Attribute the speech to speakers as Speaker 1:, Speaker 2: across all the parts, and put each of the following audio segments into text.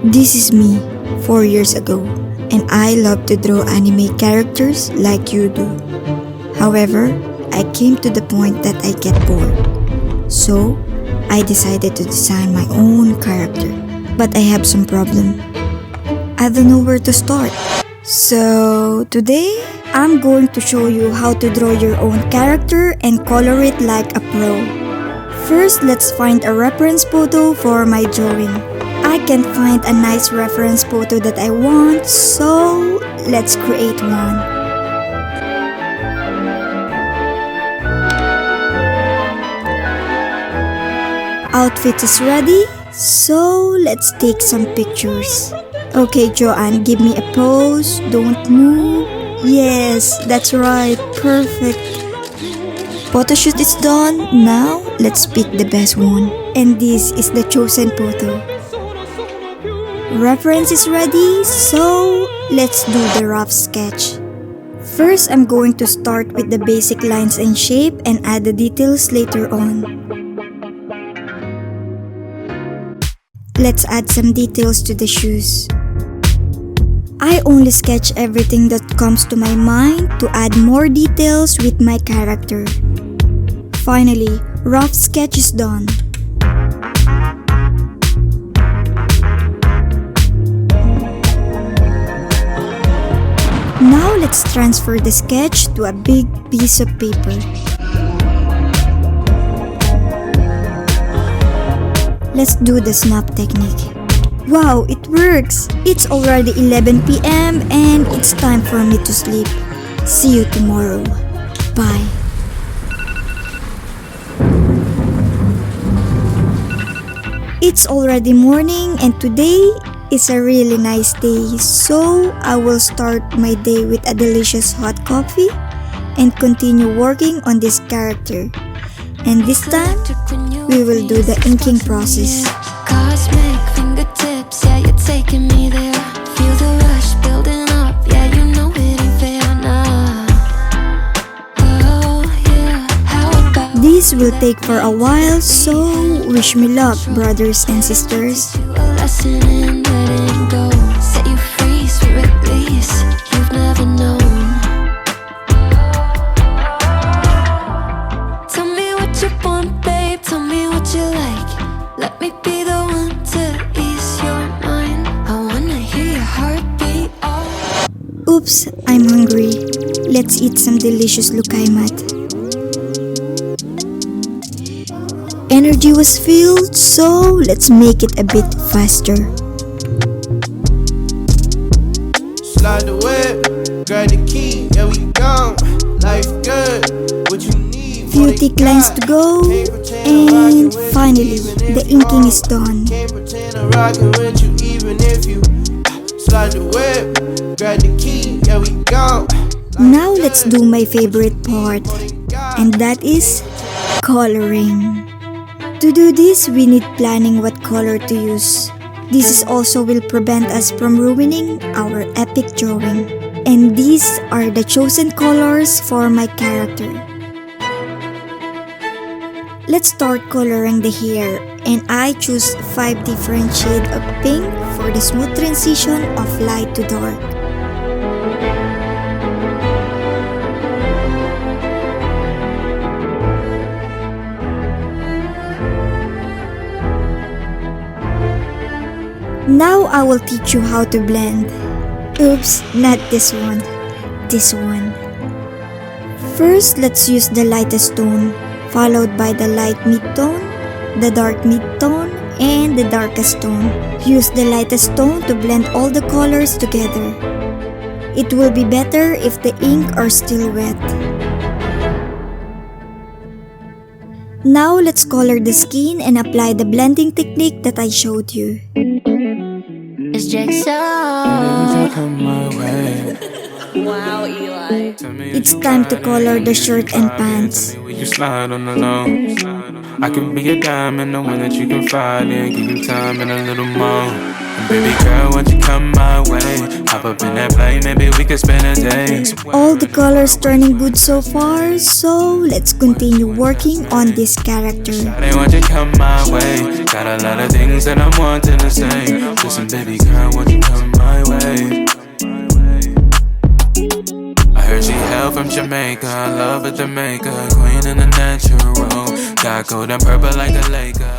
Speaker 1: This is me 4 years ago, and I love to draw anime characters like you do. However, I came to the point that I get bored. So, I decided to design my own character. But I have some problem. I don't know where to start. So, today, I'm going to show you how to draw your own character and color it like a pro. First, let's find a reference photo for my drawing. I can't find a nice reference photo that I want, so let's create one. Outfit is ready, so let's take some pictures. Okay, Joanne, give me a pose. Don't move. Yes, that's right. Perfect. Photoshoot is done. Now, let's pick the best one. And this is the chosen photo. Reference is ready, so let's do the rough sketch. First, I'm going to start with the basic lines and shape and add the details later on. Let's add some details to the shoes. I only sketch everything that comes to my mind to add more details with my character. Finally, rough sketch is done. Now let's transfer the sketch to a big piece of paper. Let's do the snap technique. Wow, it works! It's already 11 p.m. and it's time for me to sleep. See you tomorrow. Bye. It's already morning and today is a really nice day, so I will start my day with a delicious hot coffee and continue working on this character. And this time, we will do the inking process.
Speaker 2: Cosmic fingertips, yeah, you're taking me there. Feel the rush building up, yeah, you know it ain't fair now. Oh, yeah, how about
Speaker 1: This will take for a while, so wish me luck, brothers and sisters.
Speaker 2: a lesson in letting go? Set you free, sweet release, you've never known. Tell me what you want, babe, tell me what you like. Let me be the one to ease your mind. I wanna hear your heartbeat.
Speaker 1: Oops, I'm hungry. Let's eat some delicious lukaimat. Energy was filled, so let's make it a bit faster.
Speaker 3: Slide the whip, grab the key, yeah we gone. Life good, what you need.
Speaker 1: Few thick lines to go, and finally, the inking is done.
Speaker 3: Can't pretend I'm rocking with you even if you slide the whip, grab the key, yeah we gone.
Speaker 1: Now let's do my favorite part, and that is coloring. To do this, we need planning what color to use. This is also will prevent us from ruining our epic drawing. And these are the chosen colors for my character. Let's start coloring the hair, and I choose 5 different shades of pink for the smooth transition of light to dark. Now I will teach you how to blend. Oops, not this one. This one. First, let's use the lightest tone, followed by the light mid-tone, the dark mid-tone, and the darkest tone. Use the lightest tone to blend all the colors together. It will be better if the ink are still wet. Now let's color the skin and apply the blending technique that I showed you.
Speaker 2: It's Jigsaw. Wow, Eli.
Speaker 1: It's time to color the shirt and pants.
Speaker 4: You slide on the low. I can be a diamond, the one that you can find in. Give you time and a little more. And baby girl, won't you come my way? Hop up in that plane, maybe we could spend a day.
Speaker 1: All the colors turning good so far, so let's continue working on this character.
Speaker 4: Shawty, won't you come my way? Got a lot of things that I'm wanting to say. Listen, baby maker, I love it, the maker. Queen in the natural, got gold and purple like a Laker.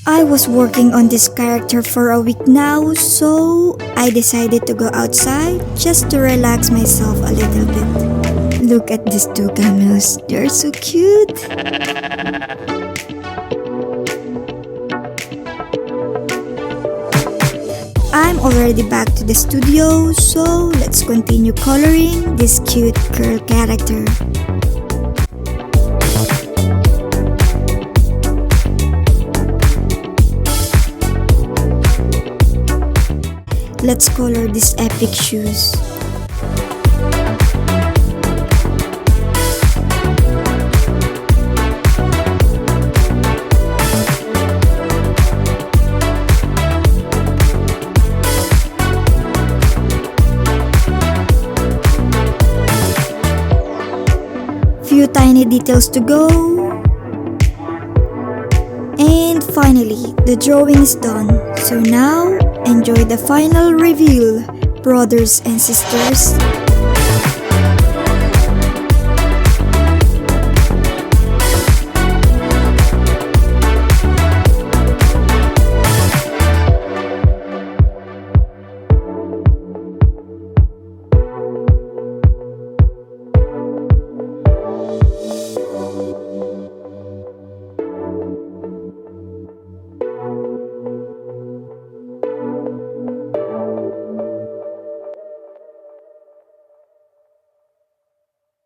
Speaker 1: I was working on this character for a week now, so I decided to go outside just to relax myself a little bit. Look at these two camels, they're so cute. I'm already back to the studio, so let's continue coloring this cute girl character. Let's color these epic shoes. Few tiny details to go. And finally, the drawing is done. So now, enjoy the final reveal, brothers and sisters.